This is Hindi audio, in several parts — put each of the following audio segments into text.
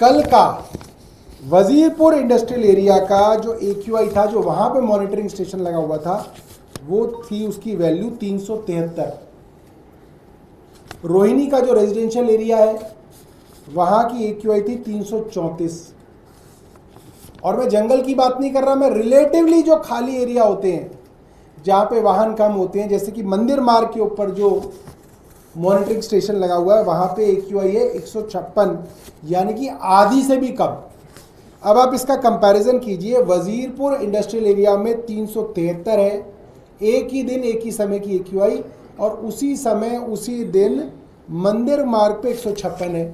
कल का वजीरपुर इंडस्ट्रियल एरिया का जो AQI था, जो वहाँ पे मॉनिटरिंग स्टेशन लगा हुआ था, वो थी उसकी वैल्यू 373। रोहिणी का जो रेजिडेंशियल एरिया है वहाँ की AQI थी 334। और मैं जंगल की बात नहीं कर रहा, मैं रिलेटिवली जो खाली एरिया होते हैं जहाँ पे वाहन कम होते हैं, जैसे कि मंदिर मार्ग के ऊपर जो मॉनिटरिंग स्टेशन लगा हुआ है वहाँ पे AQI है 156, यानी कि आधी से भी कम। अब आप इसका कंपैरिजन कीजिए, वजीरपुर इंडस्ट्रियल एरिया में 373 है, एक ही दिन एक ही समय की AQI, और उसी समय उसी दिन मंदिर मार्ग पे 156 है।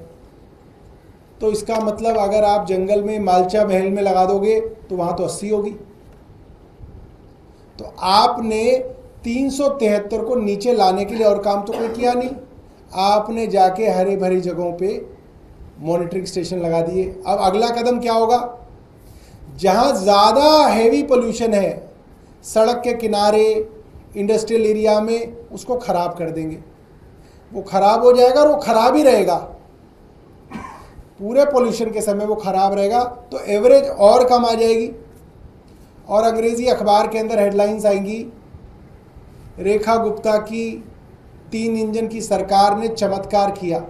तो इसका मतलब अगर आप जंगल में मालचा महल में लगा दोगे तो वहाँ तो 80 होगी। तो आपने 373 को नीचे लाने के लिए और काम तो कोई किया नहीं, आपने जाके हरे भरी जगहों पे मॉनिटरिंग स्टेशन लगा दिए। अब अगला कदम क्या होगा? जहां ज़्यादा हैवी पोल्यूशन है सड़क के किनारे, इंडस्ट्रियल एरिया में, उसको ख़राब कर देंगे। वो ख़राब हो जाएगा और वो ख़राब ही रहेगा, पूरे पोल्यूशन के समय वो ख़राब रहेगा, तो एवरेज और कम आ जाएगी। और अंग्रेज़ी अखबार के अंदर हेडलाइंस आएंगी, रेखा गुप्ता की 3 इंजन की सरकार ने चमत्कार किया।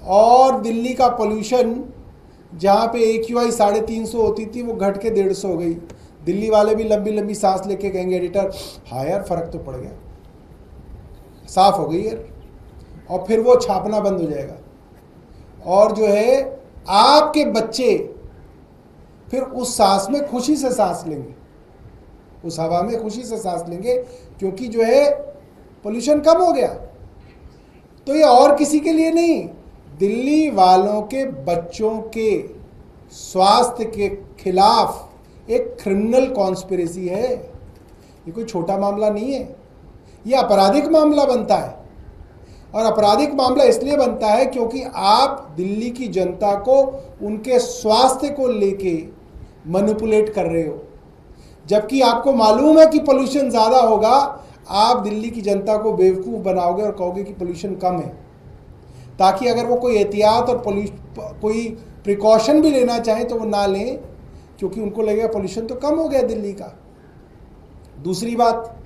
और दिल्ली का पोल्यूशन जहाँ पे AQI 350 होती थी वो घट के 150 हो गई। दिल्ली वाले भी लंबी लंबी सांस लेके कहेंगे, एडिटर हाँ यार फ़र्क तो पड़ गया, साफ़ हो गई यार, और फिर वो छापना बंद हो जाएगा। और जो है आपके बच्चे फिर उस सांस में खुशी से सांस लेंगे, उस हवा में खुशी से सांस लेंगे, क्योंकि जो है पोल्यूशन कम हो गया। तो ये और किसी के लिए नहीं, दिल्ली वालों के बच्चों के स्वास्थ्य के खिलाफ एक क्रिमिनल कॉन्स्पिरेसी है। ये कोई छोटा मामला नहीं है, ये आपराधिक मामला बनता है। और आपराधिक मामला इसलिए बनता है क्योंकि आप दिल्ली की जनता को उनके स्वास्थ्य को लेके मैनिपुलेट कर रहे हो, जबकि आपको मालूम है कि पोल्यूशन ज़्यादा होगा। आप दिल्ली की जनता को बेवकूफ़ बनाओगे और कहोगे कि पोल्यूशन कम है, ताकि अगर वो कोई एहतियात और कोई प्रिकॉशन भी लेना चाहें तो वो ना लें, क्योंकि उनको लगेगा पोल्यूशन तो कम हो गया दिल्ली का। दूसरी बात,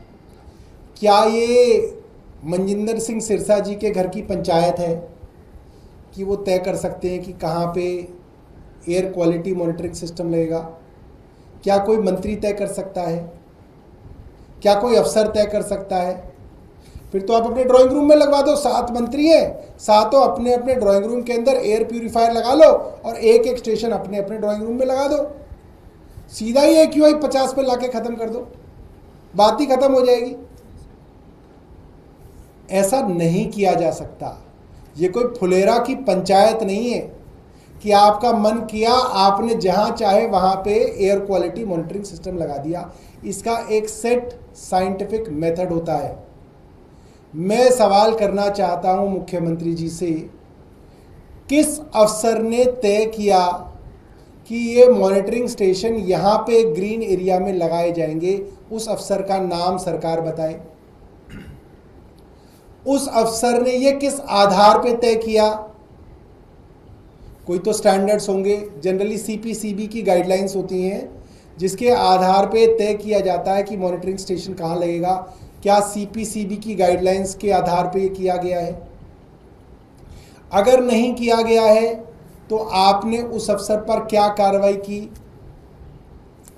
क्या ये मनजिंदर सिंह सिरसा जी के घर की पंचायत है कि वो तय कर सकते हैं कि कहाँ पे एयर क्वालिटी मॉनिटरिंग सिस्टम लगेगा? क्या कोई मंत्री तय कर सकता है? क्या कोई अफसर तय कर सकता है? फिर तो आप अपने ड्राइंग रूम में लगवा दो, 7 मंत्री हैं, सातों अपने अपने ड्राइंग रूम के अंदर एयर प्यूरीफायर लगा लो और एक एक स्टेशन अपने अपने ड्राइंग रूम में लगा दो। सीधा ही AQI 50 पे लाके ख़त्म कर दो, बात ही ख़त्म हो जाएगी। ऐसा नहीं किया जा सकता। ये कोई फुलेरा की पंचायत नहीं है कि आपका मन किया आपने जहाँ चाहे वहाँ पे एयर क्वालिटी मॉनिटरिंग सिस्टम लगा दिया। इसका एक सेट साइंटिफिक मेथड होता है। मैं सवाल करना चाहता हूँ मुख्यमंत्री जी से, किस अफसर ने तय किया कि ये मॉनिटरिंग स्टेशन यहाँ पे ग्रीन एरिया में लगाए जाएंगे? उस अफसर का नाम सरकार बताए। उस अफसर ने ये किस आधार पे तय किया? कोई तो स्टैंडर्ड्स होंगे, जनरली CPCB की गाइडलाइंस होती हैं जिसके आधार पे तय किया जाता है कि मॉनिटरिंग स्टेशन कहाँ लगेगा। क्या CPCB की गाइडलाइंस के आधार पे ये किया गया है? अगर नहीं किया गया है तो आपने उस अफसर पर क्या कार्रवाई की?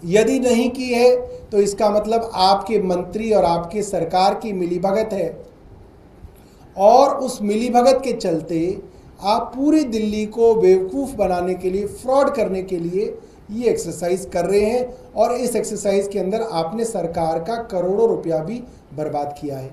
यदि नहीं की है तो इसका मतलब आपके मंत्री और आपके सरकार की मिलीभगत है, और उस मिलीभगत के चलते आप पूरी दिल्ली को बेवकूफ़ बनाने के लिए, फ्रॉड करने के लिए ये एक्सरसाइज कर रहे हैं। और इस एक्सरसाइज के अंदर आपने सरकार का करोड़ों रुपया भी बर्बाद किया है।